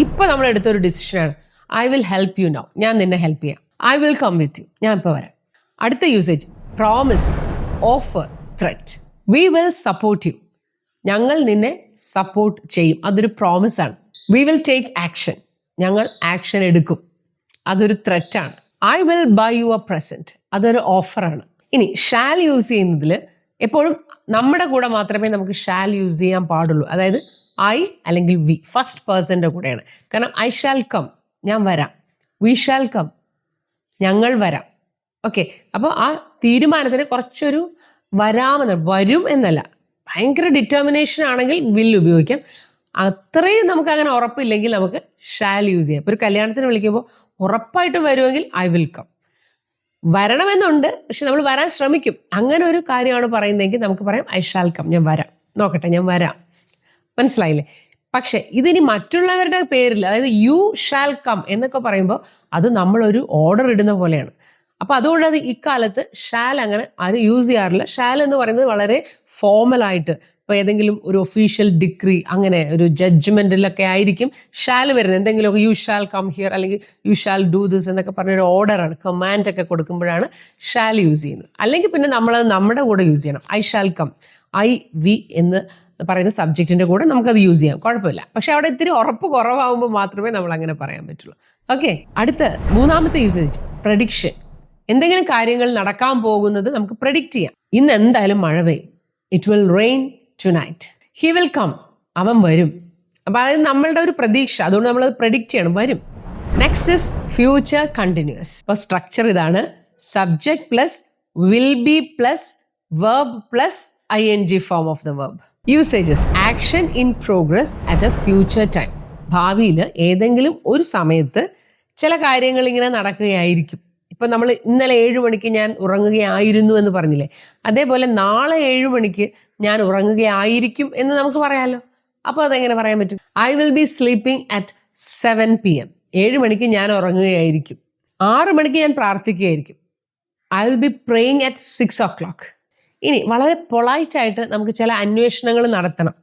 ഇപ്പൊ നമ്മൾ എടുത്തൊരു ഡിസിഷനാണ്. I will help you now. ഞാൻ നിന്നെ ഹെൽപ്പ് ചെയ്യാം. I will come with you. ഞാൻ ഇപ്പോൾ വരാം. അടുത്ത usage promise, offer, threat. We will support you. ഞങ്ങൾ നിന്നെ സപ്പോർട്ട് ചെയ്യും. അതൊരു പ്രോമിസ് ആണ്. We will take action. ഞങ്ങൾ ആക്ഷൻ എടുക്കും. അതൊരു ത്രെറ്റാണ്. I will buy you a present. അതൊരു ഓഫറാണ്. ഇനി ഷാൽ യൂസ് ചെയ്യുന്നതിൽ എപ്പോഴും നമ്മുടെ കൂടെ മാത്രമേ നമുക്ക് ഷാൽ യൂസ് ചെയ്യാൻ പാടുള്ളൂ. അതായത് ഐ അല്ലെങ്കിൽ വി ഫസ്റ്റ് പേഴ്സന്റെ കൂടെയാണ്. കാരണം ഐ ഷാൽ കം, ഞാൻ വരാം. വി ഷാൽ കം, ഞങ്ങൾ വരാം. ഓക്കെ. അപ്പോൾ ആ തീരുമാനത്തിന് കുറച്ചൊരു വരാമെന്ന്, വരും എന്നല്ല, ഭയങ്കര ഡിറ്റർമിനേഷൻ ആണെങ്കിൽ വിൽ ഉപയോഗിക്കാം. അത്രയും നമുക്ക് അങ്ങനെ ഉറപ്പില്ലെങ്കിൽ നമുക്ക് ഷാൽ യൂസ് ചെയ്യാം. ഇപ്പോൾ ഒരു കല്യാണത്തിന് വിളിക്കുമ്പോൾ ഉറപ്പായിട്ടും വരുമെങ്കിൽ ഐ വിൽ കം. വരണമെന്നുണ്ട്, പക്ഷെ നമ്മൾ വരാൻ ശ്രമിക്കും. അങ്ങനെ ഒരു കാര്യമാണ് പറയുന്നതെങ്കിൽ നമുക്ക് പറയാം ഐ ഷാൽ കം, ഞാൻ വരാം. നോക്കട്ടെ, ഞാൻ വരാം. മനസ്സിലായില്ലേ? പക്ഷെ ഇതിനി മറ്റുള്ളവരുടെ പേരിൽ, അതായത് യു ഷാൽ കം എന്നൊക്കെ പറയുമ്പോൾ അത് നമ്മളൊരു ഓർഡർ ഇടുന്ന പോലെയാണ്. അപ്പൊ അതുകൊണ്ട് അത് ഇക്കാലത്ത് ഷാൽ അങ്ങനെ ആരും യൂസ് ചെയ്യാറില്ല. ഷാൽ എന്ന് പറയുന്നത് വളരെ ഫോമലായിട്ട്, ഇപ്പൊ ഏതെങ്കിലും ഒരു ഒഫീഷ്യൽ ഡിഗ്രി, അങ്ങനെ ഒരു ജഡ്ജ്മെന്റിലൊക്കെ ആയിരിക്കും ഷാൽ വരുന്നത്. എന്തെങ്കിലുമൊക്കെ യു ഷാൽ കം ഹിയർ അല്ലെങ്കിൽ യു ഷാൽ ഡു ദിസ് എന്നൊക്കെ പറഞ്ഞൊരു ഓർഡറാണ്, കമാൻഡ് ഒക്കെ കൊടുക്കുമ്പോഴാണ് ഷാൽ യൂസ് ചെയ്യുന്നത്. അല്ലെങ്കിൽ പിന്നെ നമ്മളത് നമ്മുടെ കൂടെ യൂസ് ചെയ്യണം. I shall come, I we എന്ന് പറയുന്ന സബ്ജക്റ്റിന്റെ കൂടെ നമുക്കത് യൂസ് ചെയ്യാം, കുഴപ്പമില്ല. പക്ഷെ അവിടെ ഇത്തിരി ഉറപ്പ് കുറവാകുമ്പോൾ മാത്രമേ നമ്മൾ അങ്ങനെ പറയാൻ പറ്റുള്ളൂ. ഓക്കെ. അടുത്ത മൂന്നാമത്തെ യൂസേജ് പ്രഡിക്ഷൻ. എന്തെങ്കിലും കാര്യങ്ങൾ നടക്കാൻ പോകുന്നത് നമുക്ക് പ്രഡിക്റ്റ് ചെയ്യാം. ഇന്ന് എന്തായാലും മഴ പെയ്യും. It will rain tonight. He will come, അവൻ വരും. അപ്പൊ അതായത് നമ്മളുടെ ഒരു പ്രതീക്ഷ, അതുകൊണ്ട് നമ്മളത് പ്രഡിക്റ്റ് ചെയ്യണം, വരും. Next is future continuous. അപ്പൊ സ്ട്രക്ചർ ഇതാണ്: subject plus will be plus verb plus ING form of the verb. Usages. Action in progress at A future time. ഭാവിയിൽ ഏതെങ്കിലും ഒരു സമയത്ത് ചില കാര്യങ്ങൾ ഇങ്ങനെ നടക്കുകയായിരിക്കും. ഇപ്പൊ നമ്മൾ ഇന്നലെ 7 മണിക്ക് ഞാൻ ഉറങ്ങുകയായിരുന്നു എന്ന് പറഞ്ഞില്ലേ, അതേപോലെ നാളെ 7 മണിക്ക് ഞാൻ ഉറങ്ങുകയായിരിക്കും എന്ന് നമുക്ക് പറയാമല്ലോ. അപ്പോൾ അതെങ്ങനെ പറയാൻ പറ്റും? I will be sleeping at 7 PM. 7 മണിക്ക് ഞാൻ ഉറങ്ങുകയായിരിക്കും. 6 മണിക്ക് ഞാൻ പ്രാർത്ഥിക്കുകയായിരിക്കും. I will be praying at 6 o'clock. ഇനി വളരെ പൊളൈറ്റ് ആയിട്ട് നമുക്ക് ചില അന്വേഷണങ്ങൾ നടത്തണം.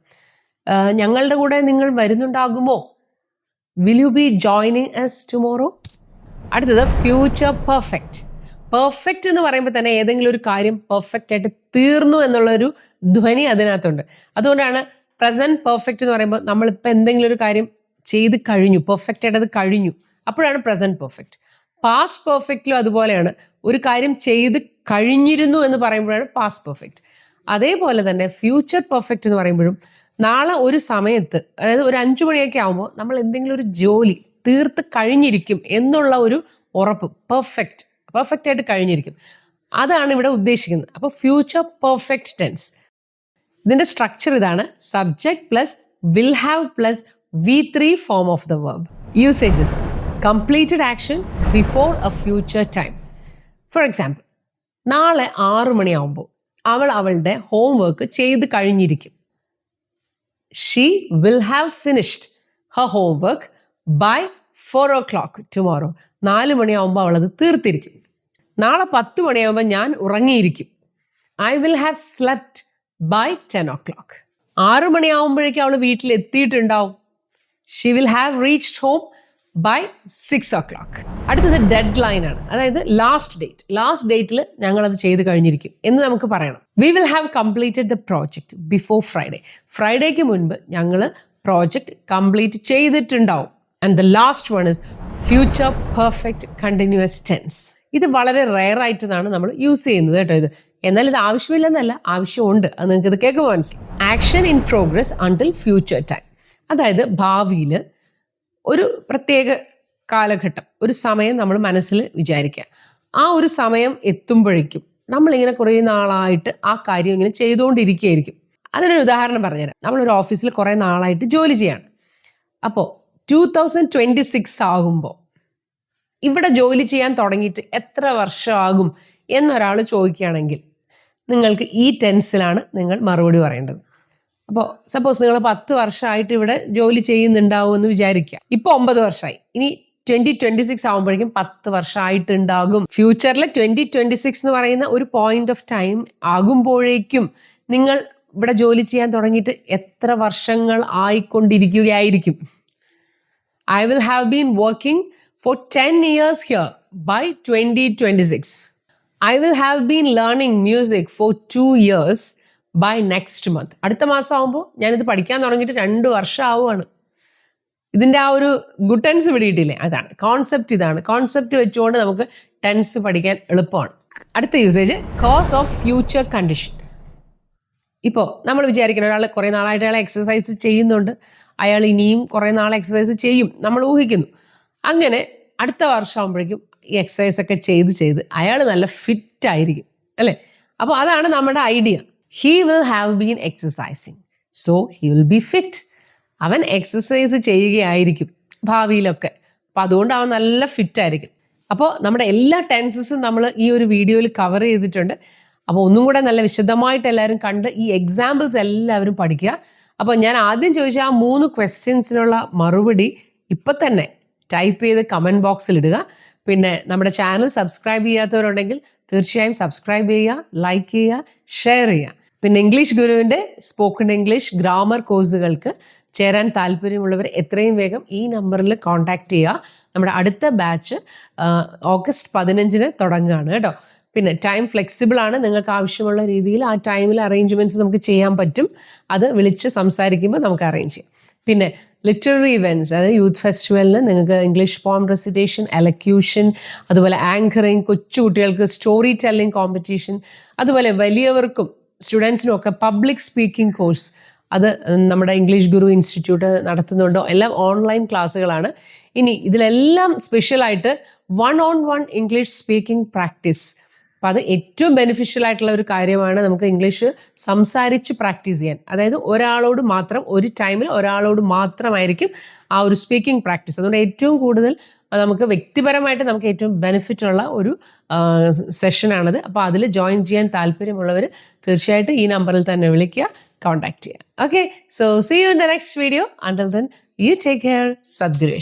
ഞങ്ങളുടെ കൂടെ നിങ്ങൾ വരുന്നുണ്ടാകുമോ? Will you be joining us tomorrow? അടുത്തത് ഫ്യൂച്ചർ പെർഫെക്റ്റ്. പെർഫെക്റ്റ് എന്ന് പറയുമ്പോൾ തന്നെ ഏതെങ്കിലും ഒരു കാര്യം പെർഫെക്റ്റ് ആയിട്ട് തീർന്നു എന്നുള്ളൊരു ധ്വനി അതിനകത്തുണ്ട്. അതുകൊണ്ടാണ് പ്രസന്റ് പെർഫെക്റ്റ് എന്ന് പറയുമ്പോൾ നമ്മളിപ്പോൾ എന്തെങ്കിലും ഒരു കാര്യം ചെയ്ത് കഴിഞ്ഞു, പെർഫെക്റ്റ് ആയിട്ട് അത് കഴിഞ്ഞു, അപ്പോഴാണ് പ്രസന്റ് പെർഫെക്റ്റ്. പാസ്റ്റ് പെർഫെക്റ്റിലും അതുപോലെയാണ്, ഒരു കാര്യം ചെയ്ത് കഴിഞ്ഞിരുന്നു എന്ന് പറയുമ്പോഴാണ് പാസ്റ്റ് പെർഫെക്റ്റ്. അതേപോലെ തന്നെ ഫ്യൂച്ചർ പെർഫെക്റ്റ് എന്ന് പറയുമ്പോഴും നാളെ ഒരു സമയത്ത്, അതായത് ഒരു 5 മണിയൊക്കെ ആകുമ്പോൾ നമ്മൾ എന്തെങ്കിലും ഒരു ജോലി തീർത്ത് കഴിഞ്ഞിരിക്കും എന്നുള്ള ഒരു ഉറപ്പ്, പെർഫെക്റ്റ് ആയിട്ട് കഴിഞ്ഞിരിക്കും, അതാണ് ഇവിടെ ഉദ്ദേശിക്കുന്നത്. അപ്പോൾ ഫ്യൂച്ചർ പെർഫെക്റ്റ് ടെൻസ്. ഇതിന്റെ സ്ട്രക്ചർ ഇതാണ്: subject plus will have plus V3 form of the verb. Usages. Completed action before a future time. For example, നാളെ 6 മണിയാവുമ്പോൾ അവൾ അവളുടെ ഹോംവർക്ക് ചെയ്ത് കഴിഞ്ഞിരിക്കും. She will have finished her homework by 4 o'clock tomorrow. 4 മണിയാവുമ്പോൾ അവൾ അത് തീർത്തിരിക്കും. നാളെ 10 മണിയാവുമ്പോൾ ഞാൻ ഉറങ്ങിയിരിക്കും. I will have slept by 10 o'clock. 6 മണിയാവുമ്പോഴേക്കും അവൾ വീട്ടിൽ എത്തിയിട്ടുണ്ടാവും. She will have reached home by 6 o'clock. അടുത്തത് ഡെഡ് ലൈൻ ആണ്, അതായത് ലാസ്റ്റ് ഡേറ്റിൽ ഞങ്ങൾ അത് ചെയ്ത് കഴിഞ്ഞിരിക്കും എന്ന് നമുക്ക് പറയണം. We will have completed the project before Friday. ഫ്രൈഡേക്ക് മുൻപ് ഞങ്ങൾ പ്രോജക്റ്റ് കംപ്ലീറ്റ് ചെയ്തിട്ടുണ്ടാവും. And the last one is future perfect continuous tense. ഇത് വളരെ റെയർ ആയിട്ടാണ് നമ്മൾ യൂസ് ചെയ്യുന്നത് കേട്ടോ. ഇത് എന്നാൽ ഇത് ആവശ്യമില്ലെന്നല്ല, ആവശ്യമുണ്ട്. അത് നിങ്ങൾക്ക് ഇത് കേൾക്കുമ്പോൾ മനസ്സിലാവും. Action in progress until future time. അതായത് ഭാവിയിൽ ഒരു പ്രത്യേക കാലഘട്ടം, ഒരു സമയം നമ്മൾ മനസ്സിൽ വിചാരിക്കുക. ആ ഒരു സമയം എത്തുമ്പോഴേക്കും നമ്മളിങ്ങനെ കുറേ നാളായിട്ട് ആ കാര്യം ഇങ്ങനെ ചെയ്തുകൊണ്ടിരിക്കുകയായിരിക്കും. അതിനൊരു ഉദാഹരണം പറഞ്ഞുതരാം. നമ്മളൊരു ഓഫീസിൽ കുറേ നാളായിട്ട് ജോലി ചെയ്യാണ്. അപ്പോൾ 2026 ആകുമ്പോൾ ഇവിടെ ജോലി ചെയ്യാൻ തുടങ്ങിയിട്ട് എത്ര വർഷമാകും എന്നൊരാൾ ചോദിക്കുകയാണെങ്കിൽ നിങ്ങൾക്ക് ഈ ടെൻസിലാണ് നിങ്ങൾ മറുപടി പറയേണ്ടത്. അപ്പോൾ സപ്പോസ് നിങ്ങൾ 10 വർഷമായിട്ട് ഇവിടെ ജോലി ചെയ്യുന്നുണ്ടാവും എന്ന് വിചാരിക്കുക. ഇപ്പോൾ 9 വർഷമായി. ഇനി 2026 ആകുമ്പോഴേക്കും 10 വർഷമായിട്ടുണ്ടാകും. ഫ്യൂച്ചറിൽ 2026 എന്ന് പറയുന്ന ഒരു പോയിന്റ് ഓഫ് ടൈം ആകുമ്പോഴേക്കും നിങ്ങൾ ഇവിടെ ജോലി ചെയ്യാൻ തുടങ്ങിയിട്ട് എത്ര വർഷങ്ങൾ ആയിക്കൊണ്ടിരിക്കുകയായിരിക്കും? I will have been working for 10 years here by 2026. I will have been learning music for 2 years by next month. അടുത്ത മാസം ആകുമ്പോൾ ഞാനിത് പഠിക്കാൻ തുടങ്ങിയിട്ട് 2 വർഷം ആവുകയാണ്. ഇതിൻ്റെ ആ ഒരു ഗുഡ് ടെൻസ് പിടിയിട്ടില്ലേ? അതാണ് കോൺസെപ്റ്റ്. ഇതാണ് കോൺസെപ്റ്റ് വെച്ചുകൊണ്ട് നമുക്ക് ടെൻസ് പഠിക്കാൻ എളുപ്പമാണ്. അടുത്ത usage cause of future condition. ഇപ്പോൾ നമ്മൾ വിചാരിക്കണം ഒരാൾ കുറേ നാളായിട്ട് അയാൾ എക്സസൈസ് ചെയ്യുന്നുണ്ട്, അയാൾ ഇനിയും കുറേ നാൾ എക്സസൈസ് ചെയ്യും നമ്മൾ ഊഹിക്കുന്നു. അങ്ങനെ അടുത്ത വർഷം ആകുമ്പോഴേക്കും ഈ എക്സസൈസ് ഒക്കെ ചെയ്ത് അയാൾ നല്ല ഫിറ്റ് ആയിരിക്കും അല്ലേ? അപ്പോൾ അതാണ് നമ്മുടെ idea. He will have been exercising, so he will be fit. അവൻ എക്സസൈസ് ചെയ്യുകയായിരിക്കും ഭാവിയിലൊക്കെ, അപ്പോൾ അതുകൊണ്ട് അവൻ നല്ല ഫിറ്റ് ആയിരിക്കും. അപ്പോൾ നമ്മുടെ എല്ലാ ടെൻസസും നമ്മൾ ഈ ഒരു വീഡിയോയിൽ കവർ ചെയ്തിട്ടുണ്ട്. അപ്പോൾ ഒന്നും കൂടെ നല്ല വിശദമായിട്ട് എല്ലാവരും കണ്ട് ഈ എക്സാമ്പിൾസ് എല്ലാവരും പഠിക്കുക. അപ്പോൾ ഞാൻ ആദ്യം ചോദിച്ച ആ 3 ക്വസ്റ്റ്യൻസിനുള്ള മറുപടി ഇപ്പം തന്നെ ടൈപ്പ് ചെയ്ത് കമൻറ്റ് ബോക്സിൽ ഇടുക. പിന്നെ നമ്മുടെ ചാനൽ സബ്സ്ക്രൈബ് ചെയ്യാത്തവരുണ്ടെങ്കിൽ തീർച്ചയായും സബ്സ്ക്രൈബ് ചെയ്യുക, ലൈക്ക് ചെയ്യുക, ഷെയർ ചെയ്യുക. പിന്നെ ഇംഗ്ലീഷ് ഗുരുവിൻ്റെ സ്പോക്കൺ ഇംഗ്ലീഷ് ഗ്രാമർ കോഴ്സുകൾക്ക് ചേരാൻ താല്പര്യമുള്ളവർ എത്രയും വേഗം ഈ നമ്പറിൽ കോൺടാക്റ്റ് ചെയ്യുക. നമ്മുടെ അടുത്ത ബാച്ച് ഓഗസ്റ്റ് 15 തുടങ്ങുകയാണ് കേട്ടോ. പിന്നെ ടൈം ഫ്ലെക്സിബിൾ ആണ്, നിങ്ങൾക്ക് ആവശ്യമുള്ള രീതിയിൽ ആ ടൈമിൽ അറേഞ്ച്മെൻറ്റ്സ് നമുക്ക് ചെയ്യാൻ പറ്റും. അത് വിളിച്ച് സംസാരിക്കുമ്പോൾ നമുക്ക് അറേഞ്ച് ചെയ്യാം. പിന്നെ ലിറ്റററി ഇവൻറ്റ്സ്, അതായത് യൂത്ത് ഫെസ്റ്റിവലിന് നിങ്ങൾക്ക് ഇംഗ്ലീഷ് പോം റെസിറ്റേഷൻ, എലക്യൂഷൻ, അതുപോലെ ആങ്കറിങ്, കൊച്ചുകുട്ടികൾക്ക് സ്റ്റോറി ടെല്ലിംഗ് കോമ്പറ്റീഷൻ, അതുപോലെ വലിയവർക്കും സ്റ്റുഡൻസിനും ഒക്കെ പബ്ലിക് സ്പീക്കിംഗ് കോഴ്സ് അത് നമ്മുടെ ഇംഗ്ലീഷ് ഗുരു ഇൻസ്റ്റിറ്റ്യൂട്ട് നടത്തുന്നുണ്ടോ. എല്ലാം ഓൺലൈൻ ക്ലാസ്സുകളാണ്. ഇനി ഇതിലെല്ലാം സ്പെഷ്യലായിട്ട് 1-on-1 ഇംഗ്ലീഷ് സ്പീക്കിംഗ് പ്രാക്ടീസ്. അപ്പം അത് ഏറ്റവും ബെനിഫിഷ്യൽ ആയിട്ടുള്ള ഒരു കാര്യമാണ് നമുക്ക് ഇംഗ്ലീഷ് സംസാരിച്ച് പ്രാക്ടീസ് ചെയ്യാൻ. അതായത് ഒരാളോട് മാത്രം, ഒരു ടൈമിൽ ഒരാളോട് മാത്രമായിരിക്കും ആ ഒരു സ്പീക്കിംഗ് പ്രാക്ടീസ്. അതുകൊണ്ട് ഏറ്റവും കൂടുതൽ നമുക്ക് വ്യക്തിപരമായിട്ട് നമുക്ക് ഏറ്റവും ബെനിഫിറ്റ് ഉള്ള ഒരു സെഷനാണത്. അപ്പോൾ അതിൽ ജോയിൻ ചെയ്യാൻ താല്പര്യമുള്ളവർ തീർച്ചയായിട്ടും ഈ നമ്പറിൽ തന്നെ വിളിക്കുക, കോൺടാക്ട് ചെയ്യുക. Okay, so see you in the next video. Until then you take care. Sadhguru.